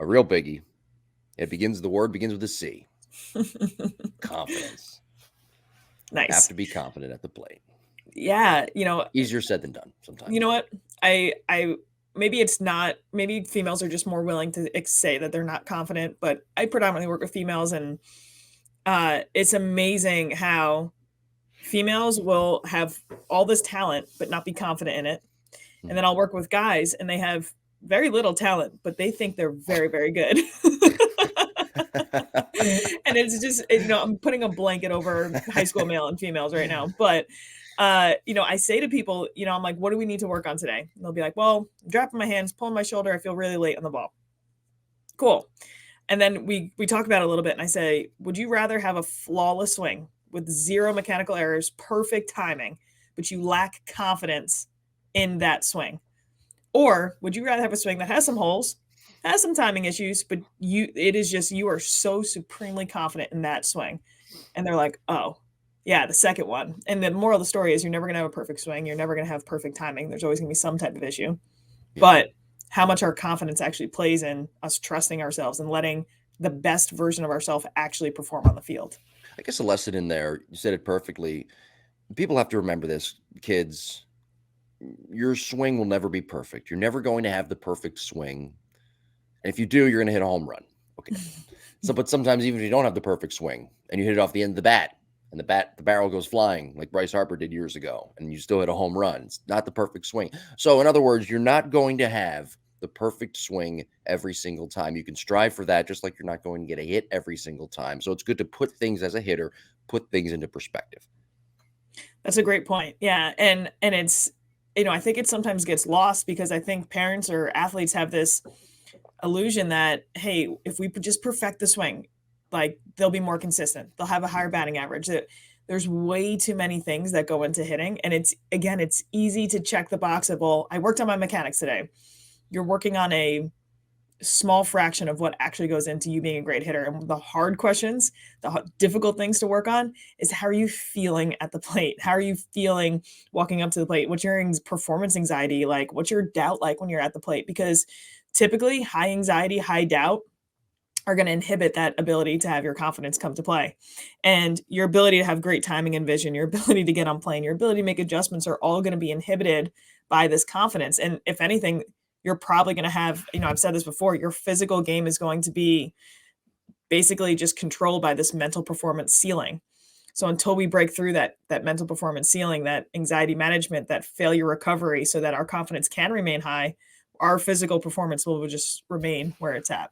A real biggie. The word begins with a C. Confidence. Have Nice. to be confident at the plate. Yeah. Easier said than done You sometimes. know what? I maybe it's not, maybe females are just more willing to say that they're not confident, but I predominantly work with females, and it's amazing how females will have all this talent but not be confident in it. And then I'll work with guys and they have very little talent, but they think they're very, very good. And it's just, I'm putting a blanket over high school male and females right now. But, I say to people, I'm like, what do we need to work on today? And they'll be like, well, I'm dropping my hands, pulling my shoulder. I feel really late on the ball. Cool. And then we talk about it a little bit. And I say, would you rather have a flawless swing with zero mechanical errors, perfect timing, but you lack confidence in that swing? Or would you rather have a swing that has some holes, has some timing issues, but you are so supremely confident in that swing? And they're like, oh, yeah, the second one. And the moral of the story is you're never going to have a perfect swing. You're never going to have perfect timing. There's always going to be some type of issue. Yeah. But how much our confidence actually plays in us trusting ourselves and letting the best version of ourselves actually perform on the field. I guess a lesson in there, you said it perfectly. People have to remember this, kids. Your swing will never be perfect. You're never going to have the perfect swing. And if you do, you're going to hit a home run. Okay. But sometimes even if you don't have the perfect swing and you hit it off the end of the bat and the barrel goes flying like Bryce Harper did years ago and you still hit a home run, it's not the perfect swing. So in other words, you're not going to have the perfect swing every single time. You can strive for that, just like you're not going to get a hit every single time. So it's good to put things as a hitter, put things into perspective. That's a great point. Yeah. And it's, I think it sometimes gets lost because I think parents or athletes have this illusion that, hey, if we just perfect the swing, like they'll be more consistent. They'll have a higher batting average. There's way too many things that go into hitting. And it's easy to check the box of, well, I worked on my mechanics today. You're working on a small fraction of what actually goes into you being a great hitter. And the hard questions, the difficult things to work on is how are you feeling at the plate? How are you feeling walking up to the plate? What's your performance anxiety like? What's your doubt like when you're at the plate? Because typically high anxiety, high doubt are going to inhibit that ability to have your confidence come to play. And your ability to have great timing and vision, your ability to get on plane, your ability to make adjustments are all going to be inhibited by this confidence. And if anything, you're probably going to have, I've said this before, your physical game is going to be basically just controlled by this mental performance ceiling. So until we break through that mental performance ceiling, that anxiety management, that failure recovery, so that our confidence can remain high, our physical performance will just remain where it's at.